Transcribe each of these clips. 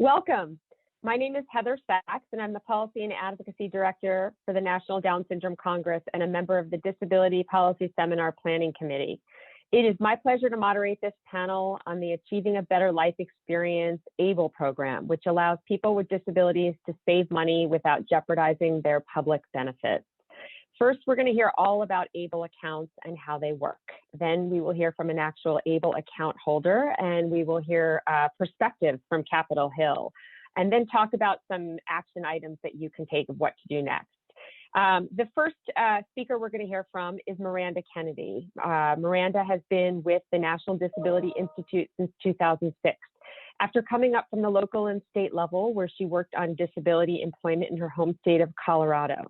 Welcome. My name is Heather Sachs, and I'm the Policy and Advocacy Director for the National Down Syndrome Congress and a member of the Disability Policy Seminar Planning Committee. It is my pleasure to moderate this panel on the Achieving a Better Life Experience ABLE program, which allows people with disabilities to save money without jeopardizing their public benefits. First, we're going to hear all about ABLE accounts and how they work. Then we will hear from an actual ABLE account holder, and we will hear perspectives from Capitol Hill, and then talk about some action items that you can take of what to do next. The first speaker we're going to hear from is Miranda Kennedy. Miranda has been with the National Disability Institute since 2006. After coming up from the local and state level, where she worked on disability employment in her home state of Colorado.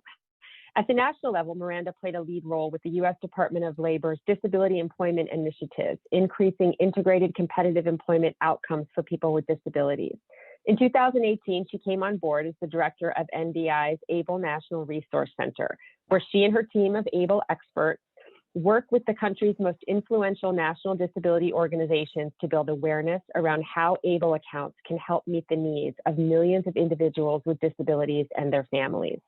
At the national level, Miranda played a lead role with the U.S. Department of Labor's Disability Employment Initiative, increasing integrated competitive employment outcomes for people with disabilities. In 2018, she came on board as the director of NDI's ABLE National Resource Center, where she and her team of ABLE experts work with the country's most influential national disability organizations to build awareness around how ABLE accounts can help meet the needs of millions of individuals with disabilities and their families.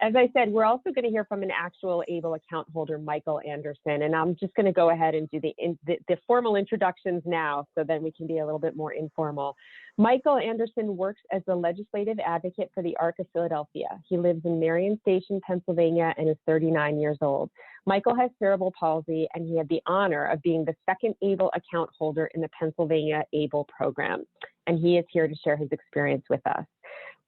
As I said, we're also going to hear from an actual ABLE account holder, Michael Anderson, and I'm just going to go ahead and do the formal introductions now, so then we can be a little bit more informal. Michael Anderson works as the legislative advocate for the ARC of Philadelphia. He lives in Marion Station, Pennsylvania, and is 39 years old. Michael has cerebral palsy, and he had the honor of being the second ABLE account holder in the Pennsylvania ABLE program, and he is here to share his experience with us.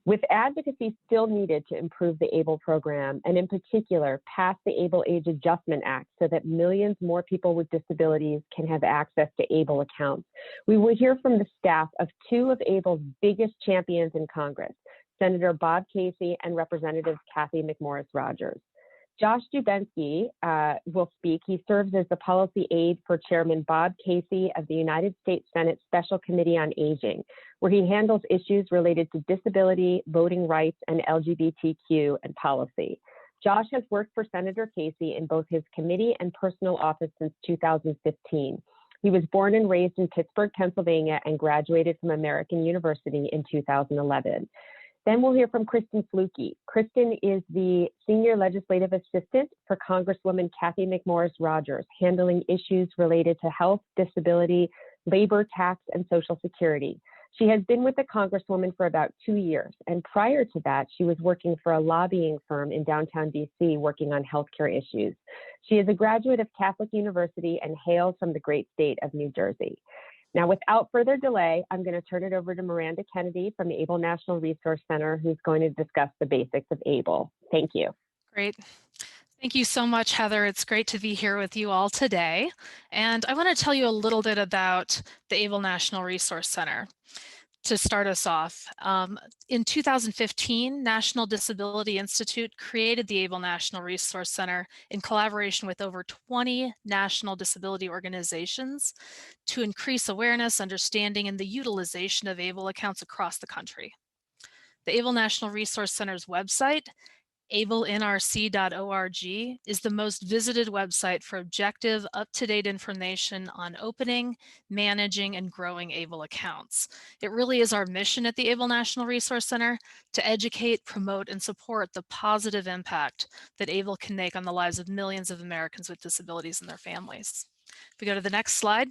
With advocacy still needed to improve the ABLE program, and in particular, pass the ABLE Age Adjustment Act so that millions more people with disabilities can have access to ABLE accounts, we will hear from the staff of two of ABLE's biggest champions in Congress, Senator Bob Casey and Representative Cathy McMorris Rodgers. Josh Dubinsky will speak. He serves as the policy aide for Chairman Bob Casey of the United States Senate Special Committee on Aging, where he handles issues related to disability, voting rights, and LGBTQ and policy. Josh has worked for Senator Casey in both his committee and personal office since 2015. He was born and raised in Pittsburgh, Pennsylvania, and graduated from American University in 2011. Then we'll hear from Kristen Fluke. Kristen is the Senior Legislative Assistant for Congresswoman Cathy McMorris Rodgers, handling issues related to health, disability, labor, tax, and Social Security. She has been with the Congresswoman for about 2 years, and prior to that, she was working for a lobbying firm in downtown DC working on healthcare issues. She is a graduate of Catholic University and hails from the great state of New Jersey. Now, without further delay, I'm going to turn it over to Miranda Kennedy from the ABLE National Resource Center, who's going to discuss the basics of ABLE. Thank you. Great. Thank you so much, Heather. It's great to be here with you all today. And I want to tell you a little bit about the ABLE National Resource Center. To start us off, in 2015, National Disability Institute created the ABLE National Resource Center in collaboration with over 20 national disability organizations to increase awareness, understanding, and the utilization of ABLE accounts across the country. The ABLE National Resource Center's website, ablenrc.org, is the most visited website for objective, up-to-date information on opening, managing, and growing ABLE accounts. It really is our mission at the ABLE National Resource Center to educate, promote, and support the positive impact that ABLE can make on the lives of millions of Americans with disabilities and their families. If we go to the next slide.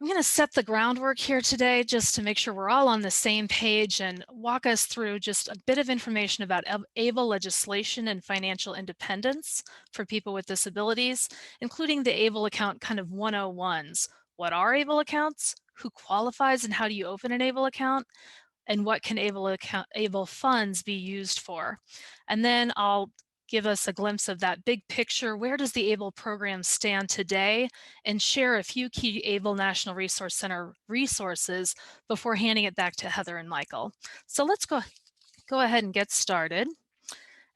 I'm going to set the groundwork here today just to make sure we're all on the same page and walk us through just a bit of information about ABLE legislation and financial independence for people with disabilities, including the ABLE account kind of 101s. What are ABLE accounts? Who qualifies and how do you open an ABLE account? And what can ABLE funds be used for? And then I'll give us a glimpse of that big picture. Where does the ABLE program stand today? And share a few key ABLE National Resource Center resources before handing it back to Heather and Michael. So let's go ahead and get started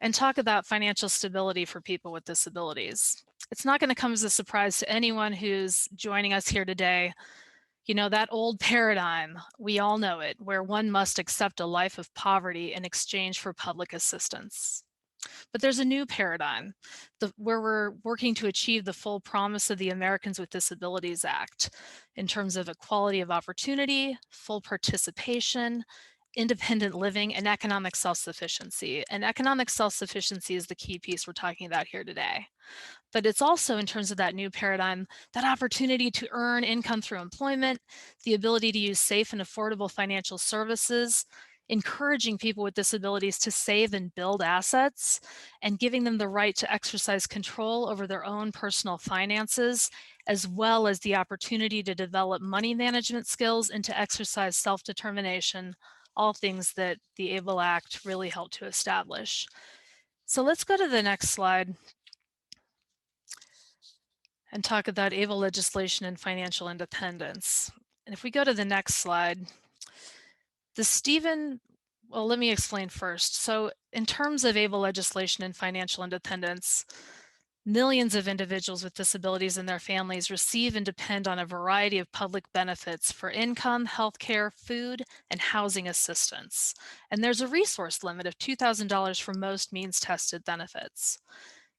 and talk about financial stability for people with disabilities. It's not going to come as a surprise to anyone who's joining us here today. You know, that old paradigm, we all know it, where one must accept a life of poverty in exchange for public assistance. But there's a new paradigm where we're working to achieve the full promise of the Americans with Disabilities Act in terms of equality of opportunity, full participation, independent living, and economic self-sufficiency. And economic self-sufficiency is the key piece we're talking about here today. But it's also, in terms of that new paradigm, that opportunity to earn income through employment, the ability to use safe and affordable financial services, encouraging people with disabilities to save and build assets, and giving them the right to exercise control over their own personal finances, as well as the opportunity to develop money management skills and to exercise self-determination, all things that the ABLE Act really helped to establish. So let's go to the next slide and talk about ABLE legislation and financial independence. And if we go to the next slide, well, let me explain first. So in terms of ABLE legislation and financial independence, millions of individuals with disabilities and their families receive and depend on a variety of public benefits for income, healthcare, food, and housing assistance. And there's a resource limit of $2,000 for most means-tested benefits.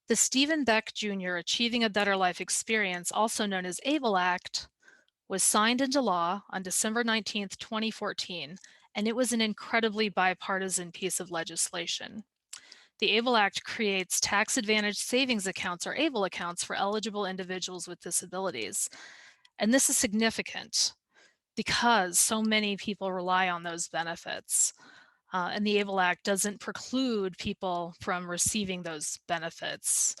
The Stephen Beck Jr. Achieving a Better Life Experience, also known as ABLE Act, was signed into law on December 19, 2014, and it was an incredibly bipartisan piece of legislation. The ABLE Act creates tax-advantaged savings accounts, or ABLE accounts, for eligible individuals with disabilities. And this is significant because so many people rely on those benefits. And the ABLE Act doesn't preclude people from receiving those benefits.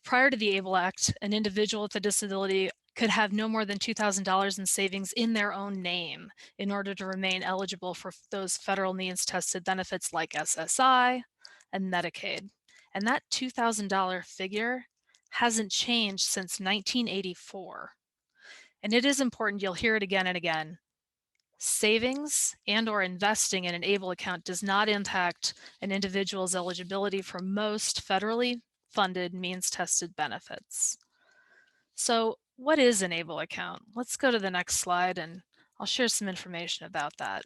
Prior to the ABLE Act, an individual with a disability could have no more than $2,000 in savings in their own name in order to remain eligible for those federal means-tested benefits like SSI and Medicaid. And that $2,000 figure hasn't changed since 1984. And it is important, you'll hear it again and again, savings and/or investing in an ABLE account does not impact an individual's eligibility for most federally funded means-tested benefits. So what is an ABLE account? Let's go to the next slide and I'll share some information about that.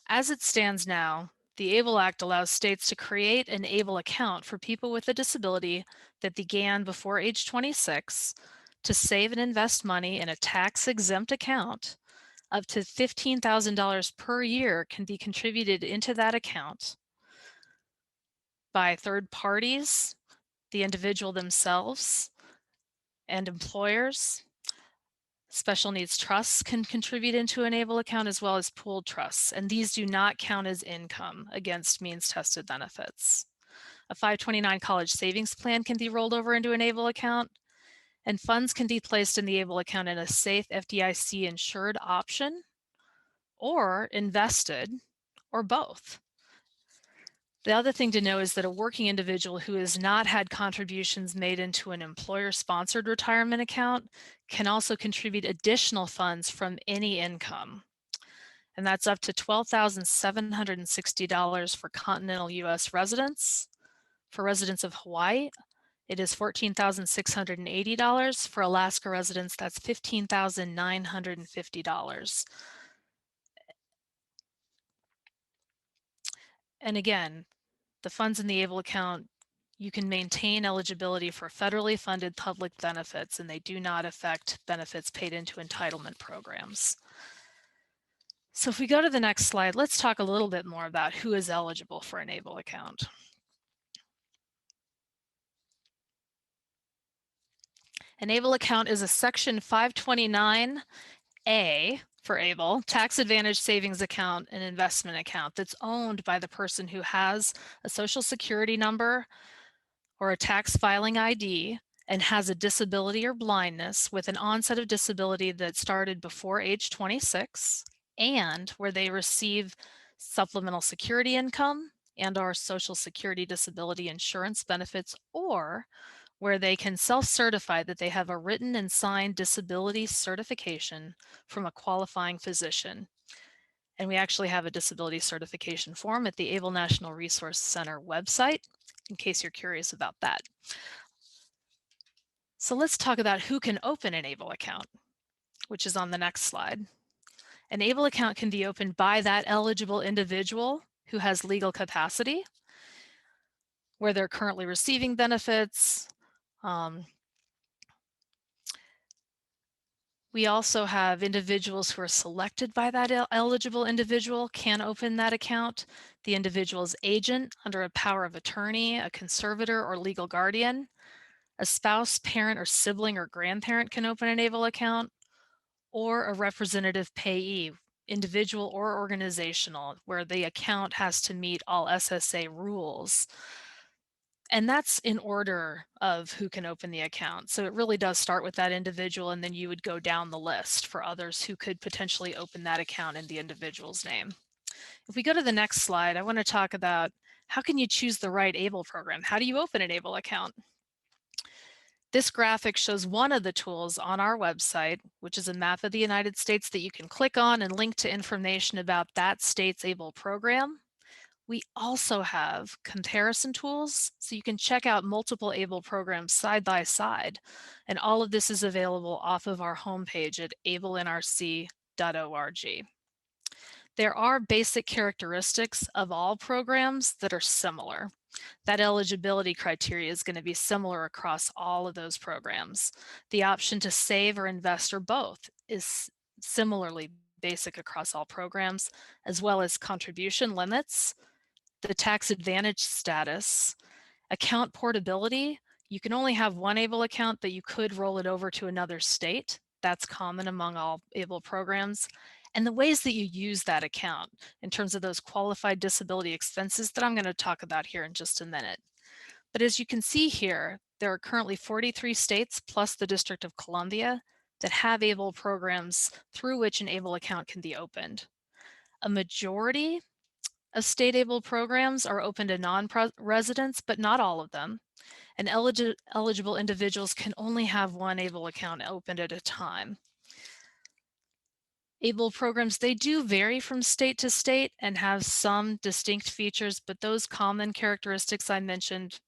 As it stands now, the ABLE Act allows states to create an ABLE account for people with a disability that began before age 26 to save and invest money in a tax-exempt account. Up to $15,000 per year can be contributed into that account by third parties, the individual themselves, and employers. Special needs trusts can contribute into an ABLE account, as well as pooled trusts, and these do not count as income against means-tested benefits. A 529 college savings plan can be rolled over into an ABLE account, and funds can be placed in the ABLE account in a safe FDIC insured option, or invested, or both. The other thing to know is that a working individual who has not had contributions made into an employer-sponsored retirement account can also contribute additional funds from any income. And that's up to $12,760 for continental US residents. For residents of Hawaii, it is $14,680. For Alaska residents, that's $15,950. And again, the funds in the ABLE account, you can maintain eligibility for federally funded public benefits, and they do not affect benefits paid into entitlement programs. So if we go to the next slide, let's talk a little bit more about who is eligible for an ABLE account. An ABLE account is a Section 529A for ABLE, tax advantage savings account and investment account that's owned by the person who has a Social Security number or a tax filing ID and has a disability or blindness with an onset of disability that started before age 26, and where they receive supplemental security income and or Social Security disability insurance benefits, or where they can self-certify that they have a written and signed disability certification from a qualifying physician. And we actually have a disability certification form at the ABLE National Resource Center website, in case you're curious about that. So let's talk about who can open an ABLE account, which is on the next slide. An ABLE account can be opened by that eligible individual who has legal capacity, where they're currently receiving benefits. We also have individuals who are selected by that eligible individual can open that account. The individual's agent under a power of attorney, a conservator or legal guardian, a spouse, parent, or sibling or grandparent can open an ABLE account, or a representative payee, individual or organizational, where the account has to meet all SSA rules. And that's in order of who can open the account. So it really does start with that individual, and then you would go down the list for others who could potentially open that account in the individual's name. If we go to the next slide, I want to talk about how can you choose the right ABLE program? How do you open an ABLE account? This graphic shows one of the tools on our website, which is a map of the United States that you can click on and link to information about that state's ABLE program. We also have comparison tools, so you can check out multiple ABLE programs side by side. And all of this is available off of our homepage at ablenrc.org. There are basic characteristics of all programs that are similar. That eligibility criteria is going to be similar across all of those programs. The option to save or invest or both is similarly basic across all programs, as well as contribution limits, the tax advantage status, account portability. You can only have one ABLE account, but you could roll it over to another state. That's common among all ABLE programs. And the ways that you use that account in terms of those qualified disability expenses that I'm going to talk about here in just a minute. But as you can see here, there are currently 43 states plus the District of Columbia that have ABLE programs through which an ABLE account can be opened. A majority of state ABLE programs are open to non-residents, but not all of them. And eligible individuals can only have one ABLE account opened at a time. ABLE programs, they do vary from state to state and have some distinct features, but those common characteristics I mentioned,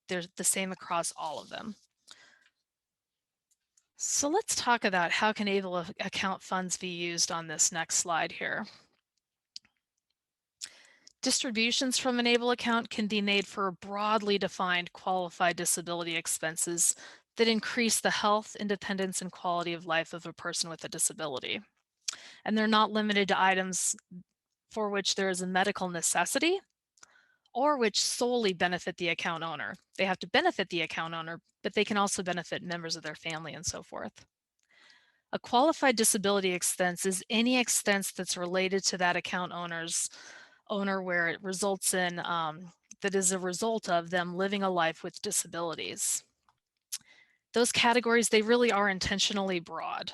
they're the same across all of them. So let's talk about how can ABLE account funds be used on this next slide here. Distributions from an ABLE account can be made for broadly defined qualified disability expenses that increase the health, independence, and quality of life of a person with a disability. And they're not limited to items for which there is a medical necessity or which solely benefit the account owner. They have to benefit the account owner, but they can also benefit members of their family and so forth. A qualified disability expense is any expense that's related to that account owner where it results in, that is a result of them living a life with disabilities. Those categories, they really are intentionally broad.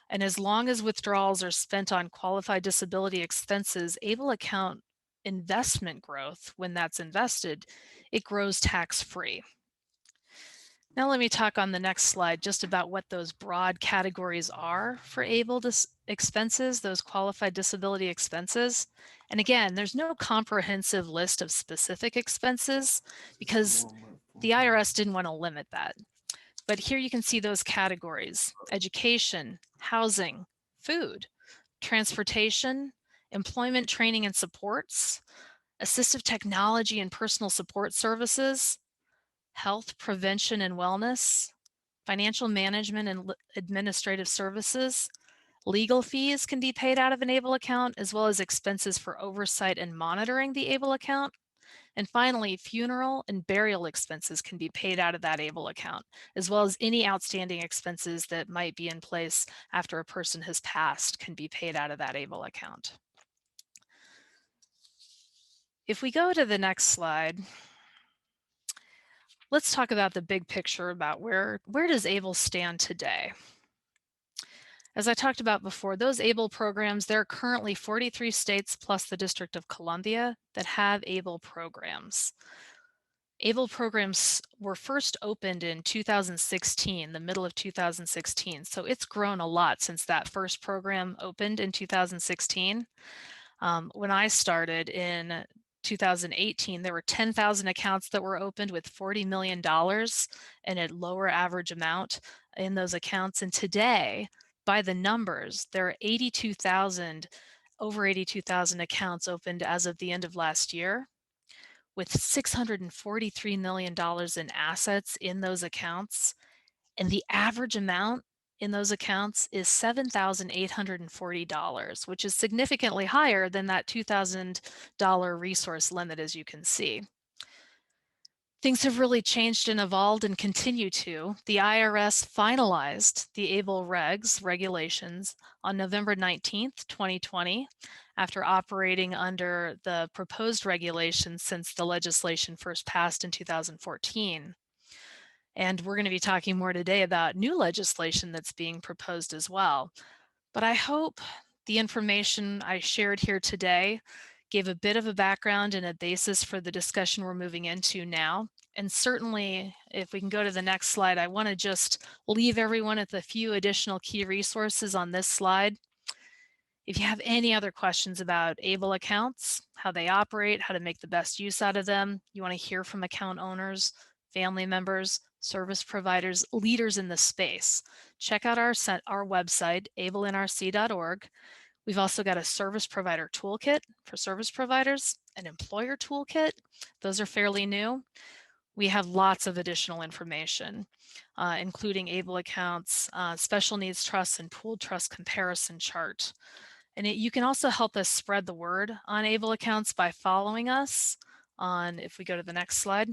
And as long as withdrawals are spent on qualified disability expenses, ABLE account investment growth, when that's invested, it grows tax-free. Now let me talk on the next slide just about what those broad categories are for ABLE expenses, those qualified disability expenses. And again, there's no comprehensive list of specific expenses because the IRS didn't want to limit that. But here you can see those categories: education, housing, food, transportation, employment training and supports, assistive technology and personal support services, health, prevention and wellness, financial management and administrative services. Legal fees can be paid out of an ABLE account, as well as expenses for oversight and monitoring the ABLE account. And finally, funeral and burial expenses can be paid out of that ABLE account, as well as any outstanding expenses that might be in place after a person has passed can be paid out of that ABLE account. If we go to the next slide, let's talk about the big picture about where does ABLE stand today? As I talked about before, those ABLE programs, there are currently 43 states plus the District of Columbia that have ABLE programs. ABLE programs were first opened in 2016, the middle of 2016. So it's grown a lot since that first program opened in 2016. When I started in 2018, there were 10,000 accounts that were opened with $40 million and a lower average amount in those accounts. And today, by the numbers, there are 82,000 over 82,000 accounts opened as of the end of last year, with $643 million in assets in those accounts. And the average amount in those accounts is $7,840, which is significantly higher than that $2,000 resource limit, as you can see. Things have really changed and evolved and continue to. The IRS finalized the ABLE regulations on November 19th, 2020, after operating under the proposed regulations since the legislation first passed in 2014. And we're going to be talking more today about new legislation that's being proposed as well. But I hope the information I shared here today gave a bit of a background and a basis for the discussion we're moving into now. And certainly, if we can go to the next slide, I want to just leave everyone with a few additional key resources on this slide. If you have any other questions about ABLE accounts, how they operate, how to make the best use out of them, you want to hear from account owners, family members, service providers, leaders in the space, check out our website, ablenrc.org. We've also got a service provider toolkit for service providers, an employer toolkit. Those are fairly new. We have lots of additional information, including ABLE accounts, special needs trusts, and pooled trust comparison chart. And you can also help us spread the word on ABLE accounts by following us on, if we go to the next slide,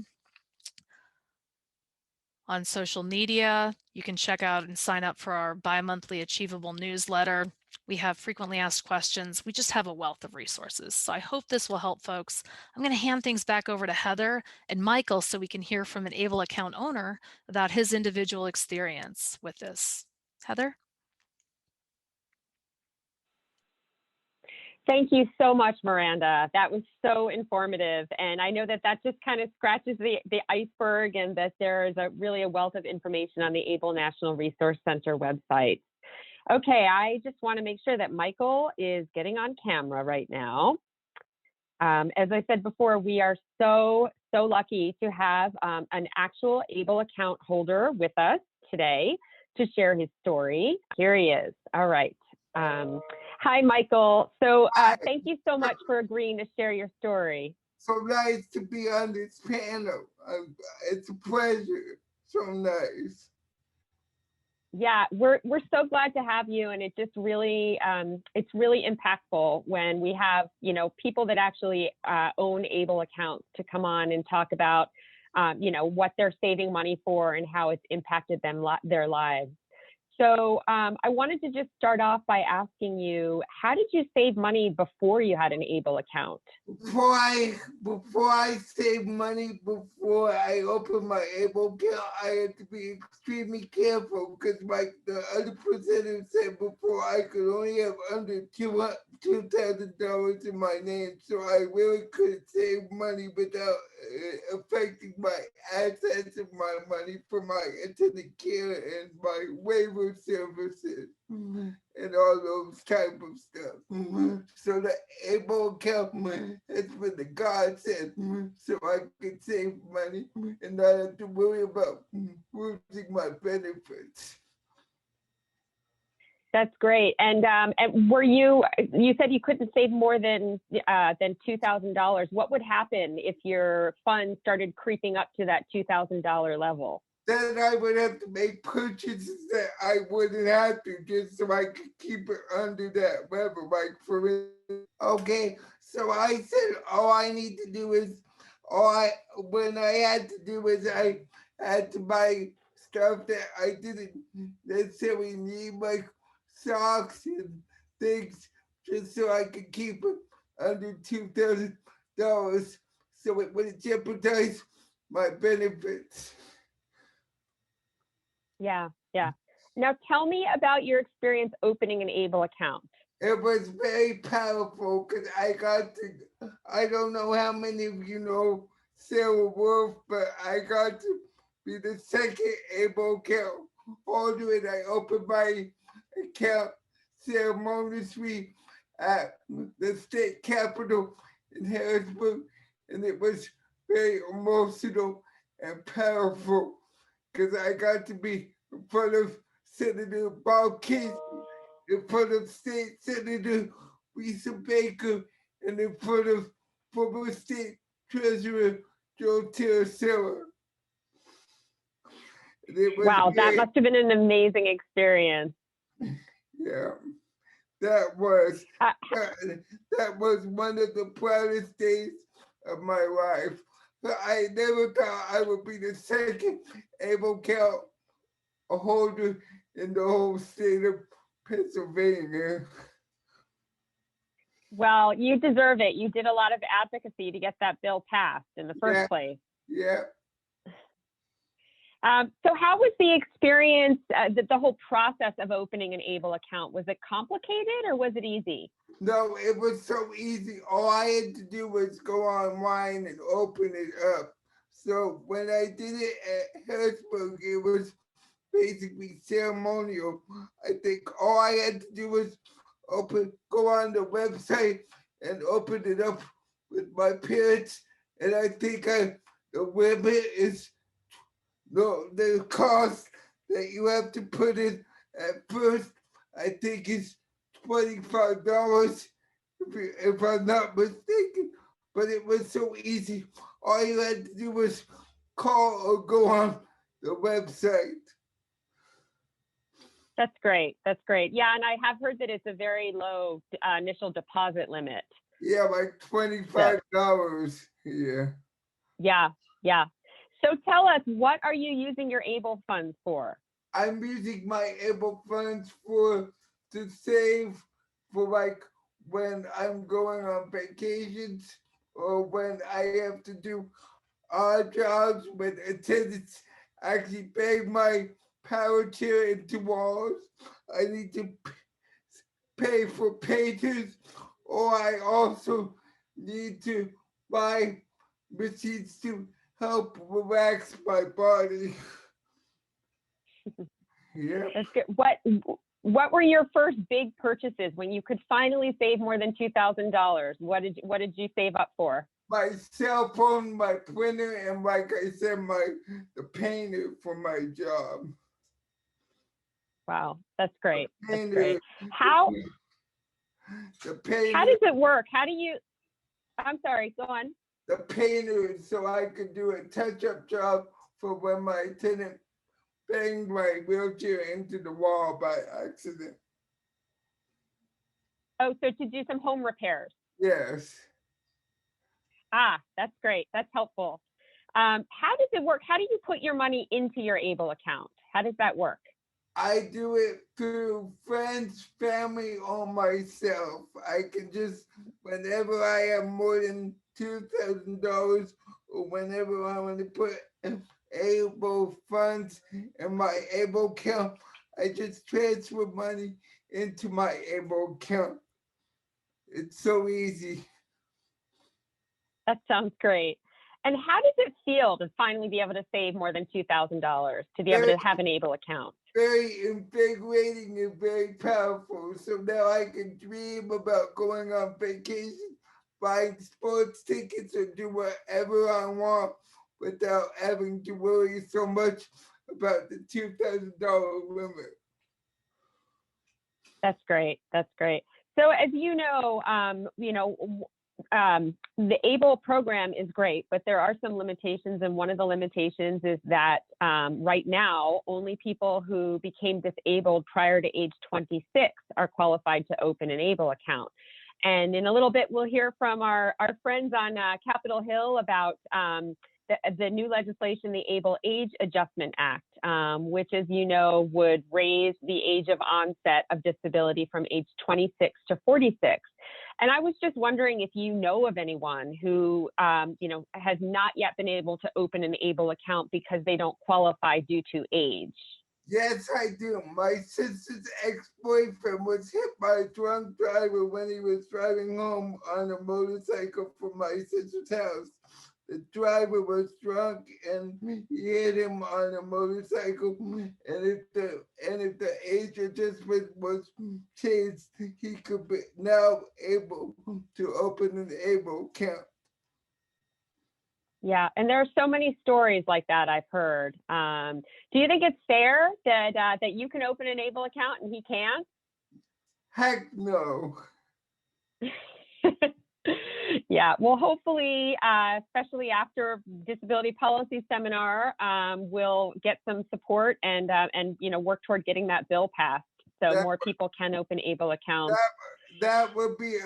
on social media. You can check out and sign up for our bi-monthly Achievable newsletter. We have frequently asked questions. We just have a wealth of resources. So I hope this will help folks. I'm going to hand things back over to Heather and Michael so we can hear from an ABLE account owner about his individual experience with this. Heather? Thank you so much, Miranda. That was so informative. And I know that that just kind of scratches the iceberg, and that there is really a wealth of information on the ABLE National Resource Center website. Okay, I just want to make sure that Michael is getting on camera right now. As I said before, we are so lucky to have an actual ABLE account holder with us today to share his story. Here he is. All right. Hi, Michael. So thank you so much for agreeing to share your story. So nice to be on this panel. It's a pleasure. So nice. Yeah, we're so glad to have you, and it just really it's really impactful when we have, you know, people that actually own ABLE accounts to come on and talk about you know, what they're saving money for and how it's impacted them their lives. So I wanted to just start off by asking you, how did you save money before you had an ABLE account? Before I save money, before I open my ABLE account, I had to be extremely careful, because like the other presenter said before, I could only have under $2,000 in my name, so I really couldn't save money without affecting my assets and my money for my attendant care and my waiver services and all those type of stuff. So the ABLE account has been the godsend, so I can save money and not have to worry about losing my benefits. That's great. And were you said you couldn't save more than $2,000. What would happen if your funds started creeping up to that $2,000 level? Then I would have to make purchases that I wouldn't have to, just so I could keep it under that level. Like for instance, okay, so I said all I need to do is I had to buy stuff that I didn't necessarily need, like socks and things, just so I could keep it under $2,000, so it wouldn't jeopardize my benefits. Yeah. Now tell me about your experience opening an ABLE account. It was very powerful, because I don't know how many of you know Sarah Wolf, but I got to be the second ABLE account holder, and I opened my account ceremoniously at the state capitol in Harrisburg, and it was very emotional and powerful, because I got to be in front of Senator Bob Casey, in front of State Senator Lisa Baker, and in front of former state treasurer Joe Tercera. It was Wow, that great. must have been an amazing experience. Yeah, that was Uh, that was one of the proudest days of my life. I never thought I would be the second able count holder in the whole state of Pennsylvania. well, you deserve it. You did a lot of advocacy to get that bill passed in the first Yeah. place. Yeah, So how was the experience, the whole process of opening an ABLE account? Was it complicated or was it easy? no, it was so easy. All I had to do was go online and open it up. So when I did it at Harrisburg, it was basically ceremonial. I think all I had to do was go on the website and open it up with my parents. And I think the limit is the cost that you have to put in at first. I think is $25 if I'm not mistaken. But it was so easy. All you had to do was call or go on the website. That's great. That's great. Yeah, and I have heard that it's a very low initial deposit limit. Yeah, like $25. Yeah. Yeah, yeah. So tell us, what are you using your ABLE funds for? I'm using my able funds to save for like when I'm going on vacations or when I have to do odd jobs when attendants actually bang my power chair into walls. I need to pay for painters, or I also need to buy machines to help relax my body. Yeah. That's good. What were your first big purchases when you could finally save more than $2,000? What did you save up for? My cell phone, my printer, and like I said, the painter for my job. Wow, that's great. That's Painter, great. How the painter, how does it work? How do you? I'm sorry. Go on. the painter, so I could do a touch-up job for when my tenant banged my wheelchair into the wall by accident. Oh, so to do some home repairs. Yes. Ah, that's great. That's helpful. How does it work? How do you put your money into your ABLE account? How does that work? I do it through friends, family, or myself. I can just, whenever I have more than $2,000, or whenever I want to put able funds in my able account, I just transfer money into my able account. It's so easy. That sounds great. And how does it feel to finally be able to save more than $2,000 to be able to have an ABLE account? Very invigorating and very powerful. So now I can dream about going on vacation, buying sports tickets, or do whatever I want without having to worry so much about the $2,000 limit. That's great. That's great. So as the ABLE program is great, but there are some limitations. And one of the limitations is that right now, only people who became disabled prior to age 26 are qualified to open an ABLE account. And in a little bit, we'll hear from our friends on Capitol Hill about the new legislation, the ABLE Age Adjustment Act, which, as you know, would raise the age of onset of disability from age 26 to 46. And I was just wondering if you know of anyone who, has not yet been able to open an ABLE account because they don't qualify due to age. Yes, I do. My sister's ex-boyfriend was hit by a drunk driver when he was driving home on a motorcycle from my sister's house. The driver was drunk and he hit him on a motorcycle. And if the age adjustment was changed, he could be now able to open an ABLE account. Yeah, and there are so many stories like that I've heard. Do you think it's fair that you can open an ABLE account and he can't? Heck no. Yeah, well, hopefully, especially after disability policy seminar, we'll get some support and work toward getting that bill passed so That- more people can open ABLE accounts. That would be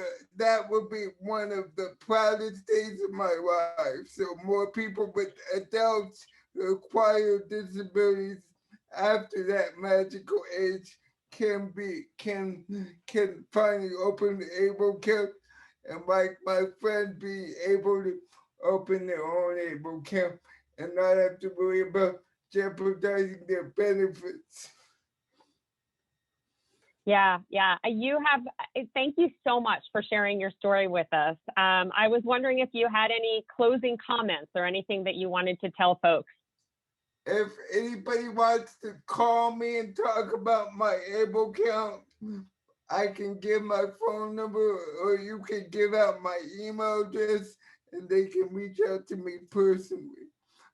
one of the proudest days of my life. So more people with adults who acquire disabilities after that magical age can finally open the ABLE account, and like my friend be able to open their own ABLE account and not have to worry about jeopardizing their benefits. Yeah. Thank you so much for sharing your story with us. I was wondering if you had any closing comments or anything that you wanted to tell folks. If anybody wants to call me and talk about my ABLE account, I can give my phone number, or you can give out my email address and they can reach out to me personally.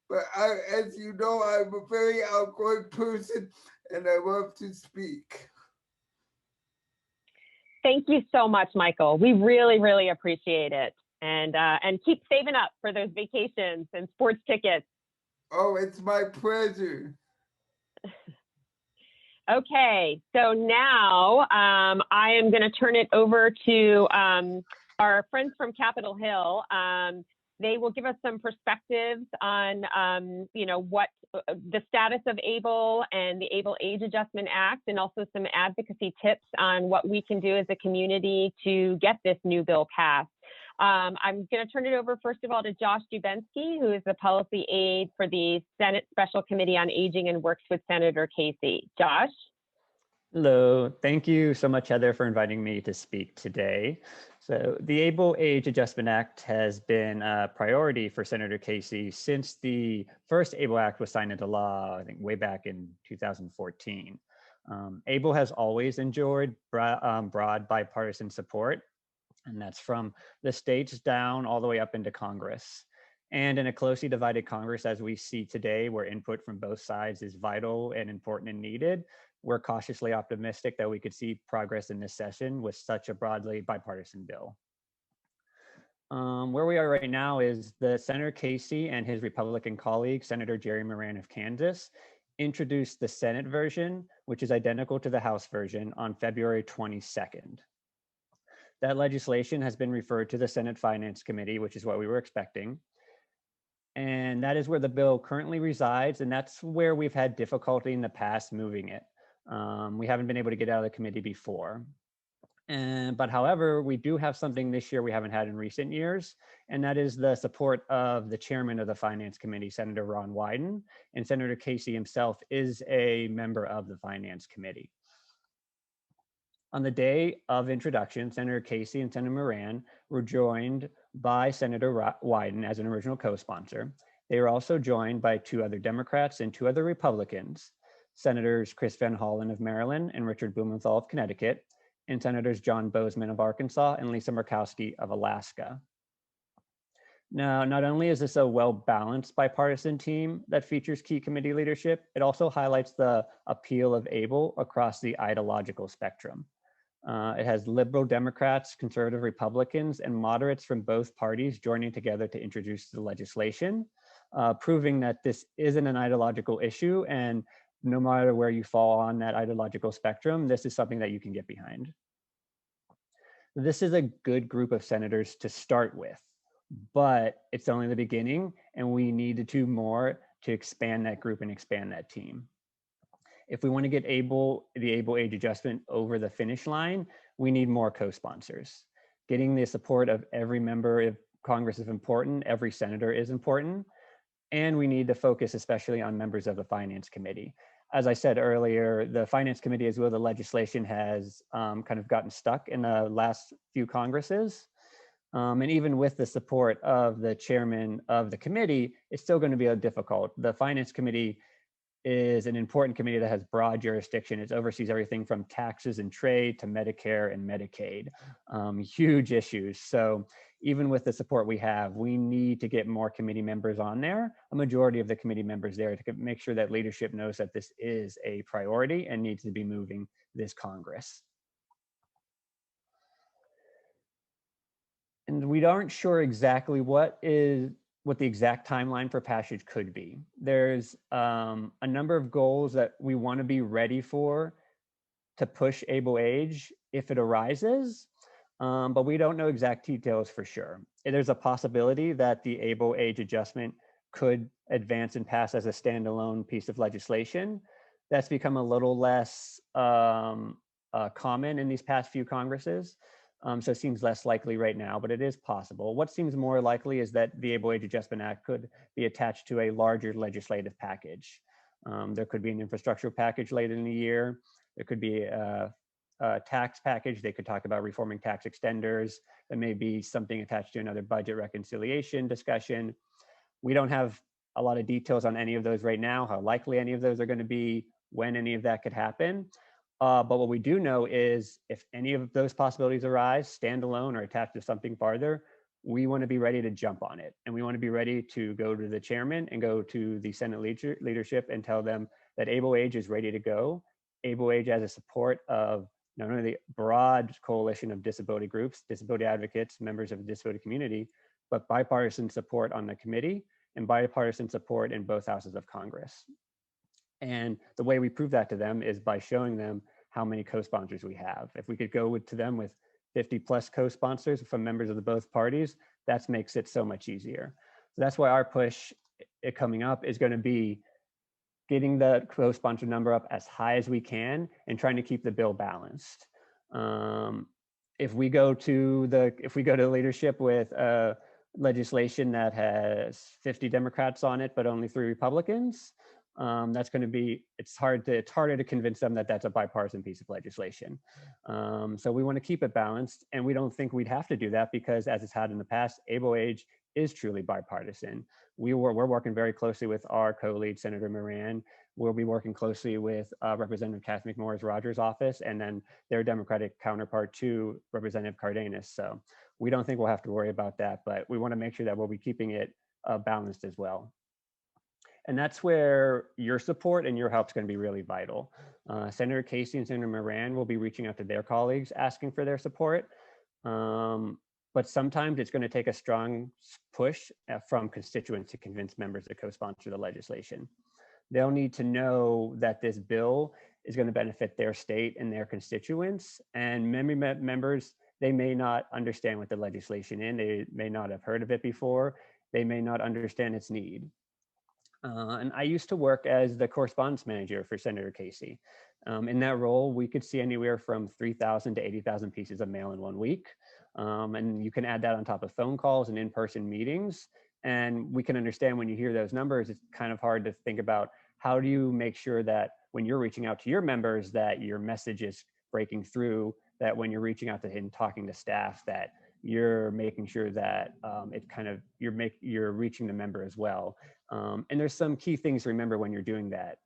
But as you know, I'm a very outgoing person and I love to speak. Thank you so much, Michael. We really, really appreciate it. And keep saving up for those vacations and sports tickets. Oh, it's my pleasure. Okay, so now I am going to turn it over to our friends from Capitol Hill. They will give us some perspectives on, what the status of ABLE and the ABLE Age Adjustment Act, and also some advocacy tips on what we can do as a community to get this new bill passed. I'm going to turn it over, first of all, to Josh Dubensky, who is the policy aide for the Senate Special Committee on Aging and works with Senator Casey. Josh? Hello, thank you so much, Heather, for inviting me to speak today. So the ABLE Age Adjustment Act has been a priority for Senator Casey since the first ABLE Act was signed into law, I think way back in 2014. ABLE has always enjoyed broad bipartisan support, and that's from the states down all the way up into Congress. And in a closely divided Congress, as we see today, where input from both sides is vital and important and needed, we're cautiously optimistic that we could see progress in this session with such a broadly bipartisan bill. Where we are right now is the Senator Casey and his Republican colleague, Senator Jerry Moran of Kansas, introduced the Senate version, which is identical to the House version, on February 22nd. That legislation has been referred to the Senate Finance Committee, which is what we were expecting. And that is where the bill currently resides, and that's where we've had difficulty in the past moving it. We haven't been able to get out of the committee before. But however, we do have something this year we haven't had in recent years, and that is the support of the chairman of the Finance Committee, Senator Ron Wyden, and Senator Casey himself is a member of the Finance Committee. On the day of introduction, Senator Casey and Senator Moran were joined by Senator Wyden as an original co-sponsor. They were also joined by 2 other Democrats and 2 other Republicans, Senators Chris Van Hollen of Maryland and Richard Blumenthal of Connecticut, and Senators John Boozman of Arkansas and Lisa Murkowski of Alaska. Now, not only is this a well-balanced bipartisan team that features key committee leadership, it also highlights the appeal of ABLE across the ideological spectrum. It has liberal Democrats, conservative Republicans, and moderates from both parties joining together to introduce the legislation, proving that this isn't an ideological issue, and no matter where you fall on that ideological spectrum, this is something that you can get behind. This is a good group of senators to start with, but it's only the beginning, and we need to do more to expand that group and expand that team. If we want to get the ABLE Age Adjustment over the finish line, we need more co-sponsors. Getting the support of every member of Congress is important, every senator is important, and we need to focus especially on members of the Finance Committee. As I said earlier, the Finance Committee is where the legislation has kind of gotten stuck in the last few Congresses. And even with the support of the chairman of the committee, it's still going to be difficult. The Finance Committee is an important committee that has broad jurisdiction. It oversees everything from taxes and trade to Medicare and Medicaid, huge issues. So even with the support we have, we need to get more committee members on there, a majority of the committee members there, to make sure that leadership knows that this is a priority and needs to be moving this Congress. And we aren't sure exactly what the exact timeline for passage could be. There's a number of goals that we want to be ready for to push able age if it arises, but we don't know exact details for sure. There's a possibility that the able age adjustment could advance and pass as a standalone piece of legislation. That's become a little less common in these past few Congresses. So it seems less likely right now, but it is possible. What seems more likely is that the Able Age Adjustment Act could be attached to a larger legislative package. There could be an infrastructure package later in the year. There could be a tax package. They could talk about reforming tax extenders. There may be something attached to another budget reconciliation discussion. We don't have a lot of details on any of those right now, how likely any of those are going to be, when any of that could happen. But what we do know is if any of those possibilities arise, standalone or attached to something farther, we want to be ready to jump on it. And we want to be ready to go to the chairman and go to the Senate leadership and tell them that Able Age is ready to go. Able Age as a support of not only the broad coalition of disability groups, disability advocates, members of the disability community, but bipartisan support on the committee and bipartisan support in both houses of Congress. And the way we prove that to them is by showing them how many co-sponsors we have. If we could go to them with 50 plus co-sponsors from members of the both parties, that makes it so much easier. So that's why our push coming up is going to be getting the co-sponsor number up as high as we can and trying to keep the bill balanced. If we go to the leadership with legislation that has 50 Democrats on it, but only 3 Republicans, that's going to be, it's harder to convince them that that's a bipartisan piece of legislation. So we want to keep it balanced, and we don't think we'd have to do that because, as it's had in the past, Able Age is truly bipartisan. We're working very closely with our co-lead, Senator Moran. We'll be working closely with Representative Kathy McMorris Rogers' office, and then their Democratic counterpart to Representative Cardenas. So we don't think we'll have to worry about that, but we want to make sure that we'll be keeping it balanced as well. And that's where your support and your help is going to be really vital. Senator Casey and Senator Moran will be reaching out to their colleagues asking for their support. But sometimes it's going to take a strong push from constituents to convince members to co-sponsor the legislation. They'll need to know that this bill is going to benefit their state and their constituents. And members, they may not understand what the legislation is. They may not have heard of it before. They may not understand its need. And I used to work as the correspondence manager for Senator Casey. In that role, we could see anywhere from 3,000 to 80,000 pieces of mail in 1 week. And you can add that on top of phone calls and in-person meetings. And we can understand when you hear those numbers, it's kind of hard to think about how do you make sure that when you're reaching out to your members that your message is breaking through, that when you're reaching out to and talking to staff, that you're making sure that you're reaching the member as well. And there's some key things to remember when you're doing that.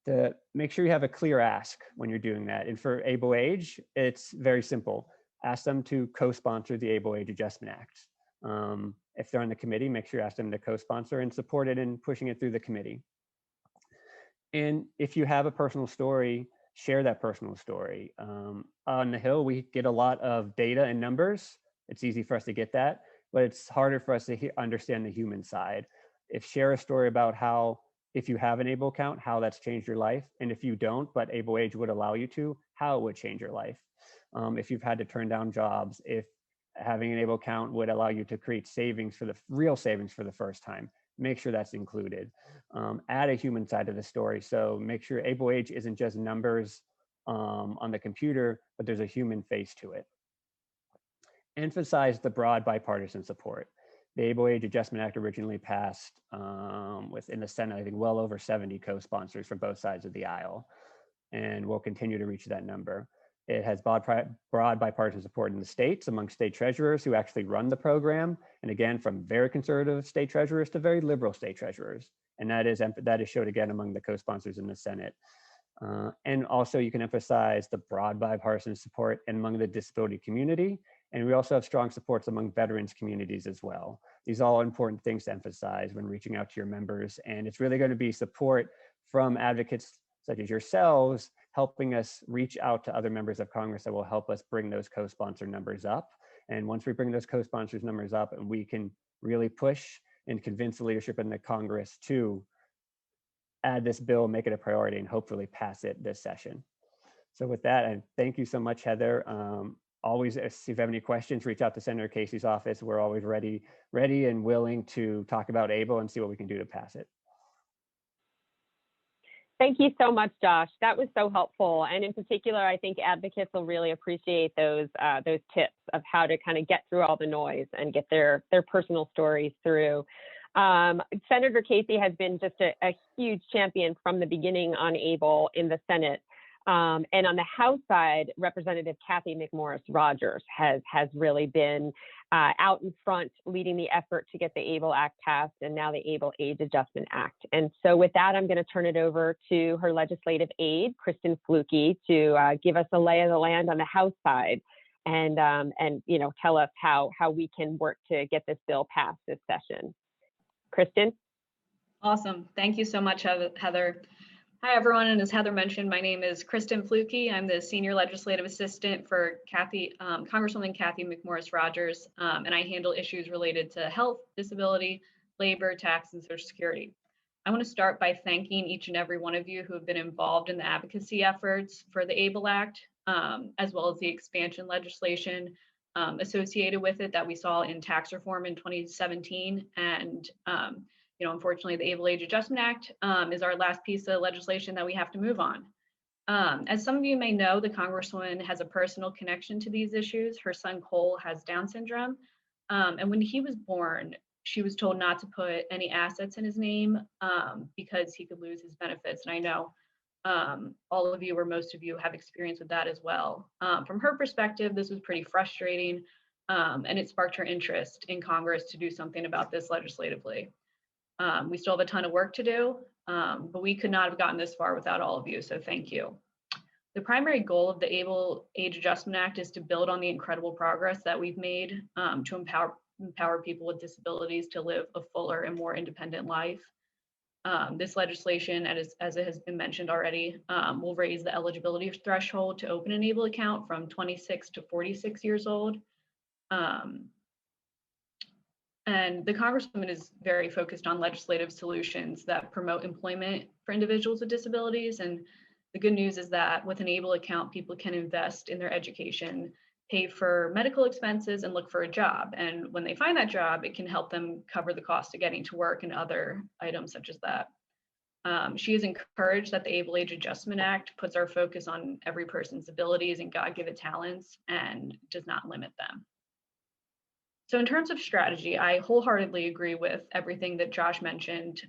To make sure you have a clear ask when you're doing that. And for Able Age, it's very simple. Ask them to co-sponsor the Able Age Adjustment Act. If they're on the committee, make sure you ask them to co-sponsor and support it in pushing it through the committee. And if you have a personal story, share that personal story. On the Hill, we get a lot of data and numbers. It's easy for us to get that, but it's harder for us to understand the human side. Share a story about how, if you have an ABLE account, how that's changed your life. And if you don't, but Able Age would allow you to, how it would change your life. If you've had to turn down jobs, if having an ABLE account would allow you to create savings for the real savings for the first time, make sure that's included. Add a human side to the story. So make sure Able Age isn't just numbers on the computer, but there's a human face to it. Emphasize the broad bipartisan support. The Able Age Adjustment Act originally passed within the Senate, I think well over 70 co-sponsors from both sides of the aisle, and we'll continue to reach that number. It has broad bipartisan support in the states among state treasurers who actually run the program. And again, from very conservative state treasurers to very liberal state treasurers. And that is showed again among the co-sponsors in the Senate. And also you can emphasize the broad bipartisan support among the disability community. And we also have strong supports among veterans communities as well. These are all important things to emphasize when reaching out to your members. And it's really going to be support from advocates such as yourselves, helping us reach out to other members of Congress that will help us bring those co-sponsor numbers up. And once we bring those co-sponsors numbers up, and we can really push and convince the leadership in the Congress to add this bill, make it a priority, and hopefully pass it this session. So with that, I thank you so much, Heather. Always, if you have any questions, reach out to Senator Casey's office. We're always ready and willing to talk about ABLE and see what we can do to pass it. Thank you so much, Josh. That was so helpful. And in particular, I think advocates will really appreciate those tips of how to kind of get through all the noise and get their personal stories through. Senator Casey has been just a huge champion from the beginning on ABLE in the Senate. And on the House side, Representative Cathy McMorris Rodgers has really been out in front, leading the effort to get the ABLE Act passed, and now the ABLE Age Adjustment Act. And so with that, I'm going to turn it over to her legislative aide, Kristen Fluke, to give us a lay of the land on the House side, and tell us how we can work to get this bill passed this session. Kristen? Awesome. Thank you so much, Heather. Hi, everyone. And as Heather mentioned, my name is Kristen Fluke. I'm the Senior Legislative Assistant for Congresswoman Cathy McMorris Rodgers, and I handle issues related to health, disability, labor, tax, and Social Security. I want to start by thanking each and every one of you who have been involved in the advocacy efforts for the ABLE Act, as well as the expansion legislation associated with it that we saw in tax reform in 2017. And unfortunately, the ABLE Age Adjustment Act is our last piece of legislation that we have to move on. As some of you may know, the Congresswoman has a personal connection to these issues. Her son Cole has Down syndrome. And when he was born, she was told not to put any assets in his name because he could lose his benefits. And I know all of you, or most of you, have experience with that as well. From her perspective, this was pretty frustrating, and it sparked her interest in Congress to do something about this legislatively. We still have a ton of work to do, but we could not have gotten this far without all of you, so thank you. The primary goal of the ABLE Age Adjustment Act is to build on the incredible progress that we've made to empower people with disabilities to live a fuller and more independent life. This legislation, as it has been mentioned already, will raise the eligibility threshold to open an ABLE account from 26 to 46 years old. And the Congresswoman is very focused on legislative solutions that promote employment for individuals with disabilities. And the good news is that with an ABLE account, people can invest in their education, pay for medical expenses, and look for a job. And when they find that job, it can help them cover the cost of getting to work and other items such as that. She is encouraged that the ABLE Age Adjustment Act puts our focus on every person's abilities and God-given talents and does not limit them. So in terms of strategy, I wholeheartedly agree with everything that Josh mentioned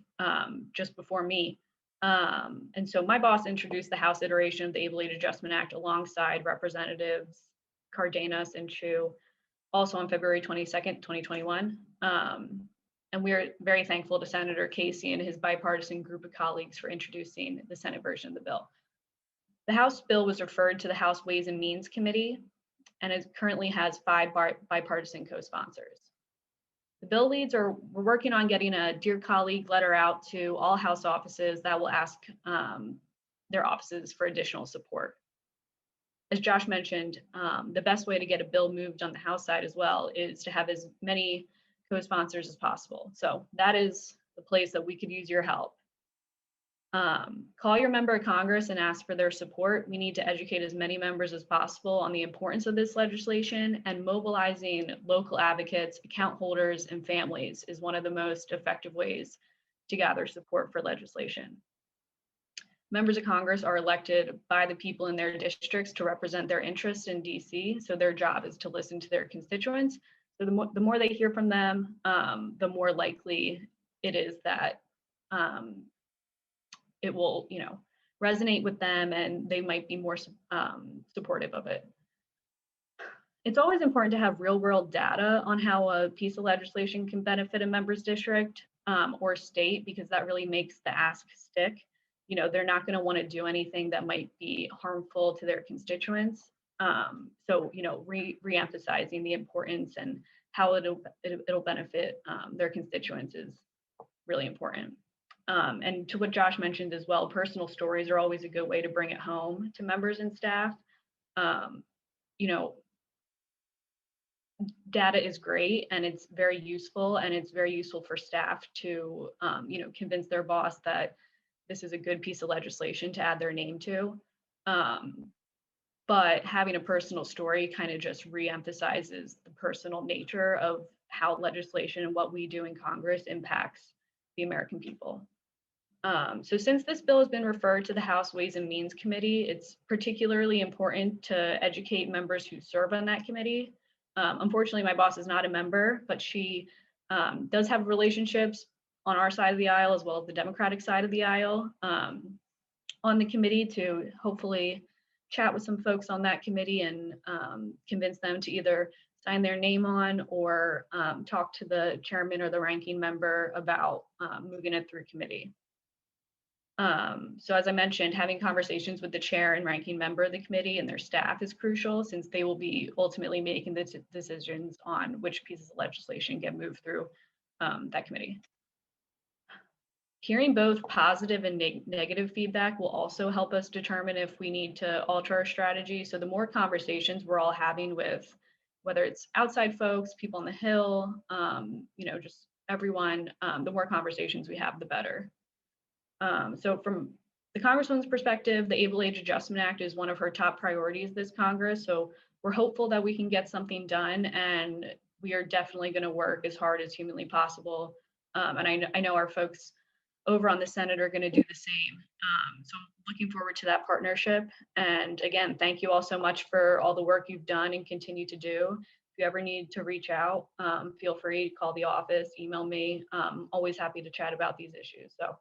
just before me. And so my boss introduced the House iteration of the ABLE Age Adjustment Act alongside Representatives Cardenas and Chu, also on February 22nd, 2021. And we are very thankful to Senator Casey and his bipartisan group of colleagues for introducing the Senate version of the bill. The House bill was referred to the House Ways and Means Committee, and it currently has 5 bipartisan co-sponsors. The bill leads we're working on getting a Dear Colleague letter out to all House offices that will ask their offices for additional support. As Josh mentioned, the best way to get a bill moved on the House side as well is to have as many co-sponsors as possible. So that is the place that we could use your help. Call your member of Congress and ask for their support. We need to educate as many members as possible on the importance of this legislation, and mobilizing local advocates, account holders, and families is one of the most effective ways to gather support for legislation. Members of Congress are elected by the people in their districts to represent their interests in DC, so their job is to listen to their constituents. So the more they hear from them, the more likely it is that it will, resonate with them, and they might be more supportive of it. It's always important to have real-world data on how a piece of legislation can benefit a member's district or state, because that really makes the ask stick. They're not going to want to do anything that might be harmful to their constituents. So, re-emphasizing the importance and how it'll benefit their constituents is really important. And to what Josh mentioned as well, personal stories are always a good way to bring it home to members and staff. data is great and it's very useful, and it's very useful for staff to, convince their boss that this is a good piece of legislation to add their name to. But having a personal story kind of just reemphasizes the personal nature of how legislation and what we do in Congress impacts the American people. So since this bill has been referred to the House Ways and Means Committee, it's particularly important to educate members who serve on that committee. Unfortunately, my boss is not a member, but she does have relationships on our side of the aisle as well as the Democratic side of the aisle on the committee to hopefully chat with some folks on that committee and convince them to either sign their name on or talk to the chairman or the ranking member about moving it through committee. So as I mentioned, having conversations with the chair and ranking member of the committee and their staff is crucial, since they will be ultimately making the decisions on which pieces of legislation get moved through that committee. Hearing both positive and negative feedback will also help us determine if we need to alter our strategy. So the more conversations we're all having with, whether it's outside folks, people on the Hill, just everyone, the more conversations we have, the better. So from the Congresswoman's perspective, the Able Age Adjustment Act is one of her top priorities this Congress. So we're hopeful that we can get something done, and we are definitely going to work as hard as humanly possible. And I know our folks over on the Senate are going to do the same. So I'm looking forward to that partnership. And again, thank you all so much for all the work you've done and continue to do. If you ever need to reach out, feel free to call the office, email me. Always happy to chat about these issues. So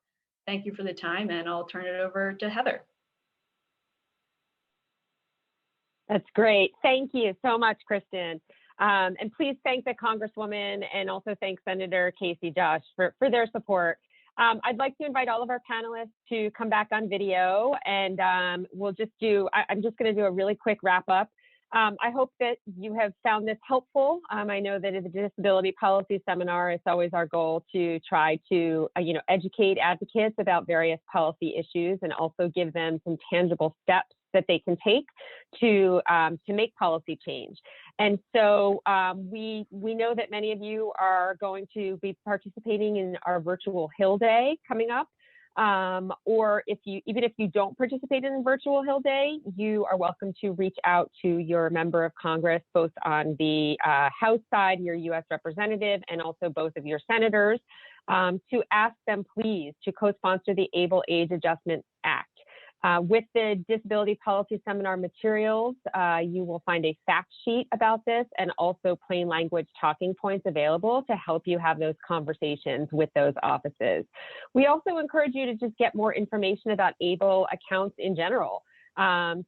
thank you for the time, and I'll turn it over to Heather. That's great. Thank you so much, Kristen. And please thank the Congresswoman and also thank Senator Casey Josh for their support. I'd like to invite all of our panelists to come back on video, and I'm just going to do a really quick wrap up. I hope that you have found this helpful. I know that at the Disability Policy Seminar, it's always our goal to try to, educate advocates about various policy issues and also give them some tangible steps that they can take to make policy change. And so we know that many of you are going to be participating in our virtual Hill Day coming up. Or even if you don't participate in Virtual Hill Day, you are welcome to reach out to your member of Congress, both on the House side, your U.S. representative, and also both of your senators, to ask them, please, to co-sponsor the Able Age Adjustment Act. With the Disability Policy Seminar materials, you will find a fact sheet about this and also plain language talking points available to help you have those conversations with those offices. We also encourage you to just get more information about ABLE accounts in general.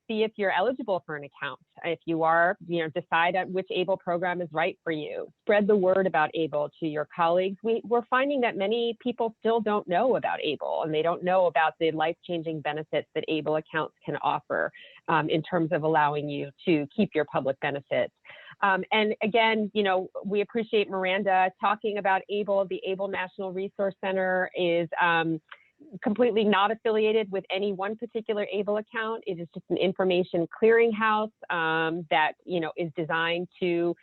See if you're eligible for an account. If you are, decide which ABLE program is right for you. Spread the word about ABLE to your colleagues. We're finding that many people still don't know about ABLE, and they don't know about the life-changing benefits that ABLE accounts can offer in terms of allowing you to keep your public benefits. And again, we appreciate Miranda talking about ABLE. The ABLE National Resource Center is completely not affiliated with any one particular ABLE account. It is just an information clearinghouse that is designed to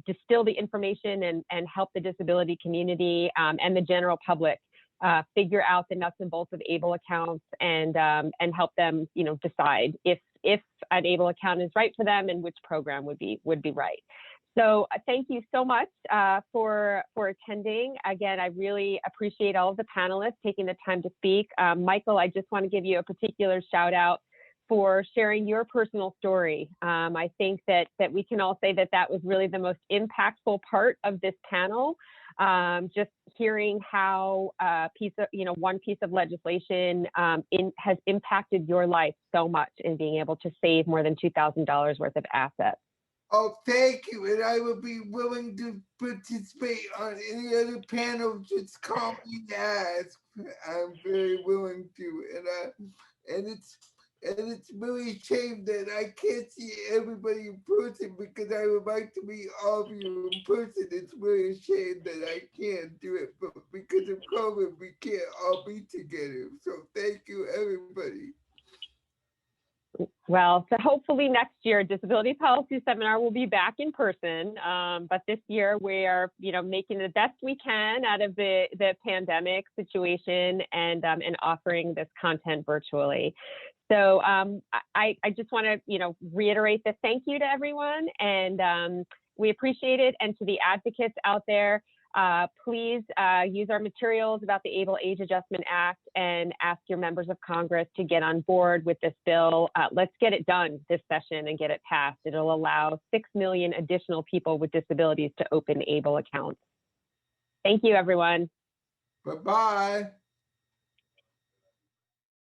distill the information and help the disability community and the general public figure out the nuts and bolts of ABLE accounts and help them decide if an ABLE account is right for them and which program would be right. So thank you so much for attending. Again, I really appreciate all of the panelists taking the time to speak. Michael, I just want to give you a particular shout out for sharing your personal story. I think that we can all say that was really the most impactful part of this panel. Just hearing how one piece of legislation has impacted your life so much in being able to save more than $2,000 worth of assets. Oh, thank you. And I would be willing to participate on any other panel. Just call me and ask. I'm very willing to. And it's really a shame that I can't see everybody in person because I would like to meet all of you in person. It's really a shame that I can't do it, but because of COVID, we can't all be together. So thank you, everybody. Well, so hopefully next year, Disability Policy Seminar will be back in person. But this year we are, making the best we can out of the pandemic situation and offering this content virtually. So I just want to, reiterate the thank you to everyone, and we appreciate it. And to the advocates out there, please use our materials about the Able Age Adjustment Act and ask your members of Congress to get on board with this bill. Let's get it done this session and get it passed. It'll allow 6 million additional people with disabilities to open Able accounts. Thank you, everyone. Bye-bye.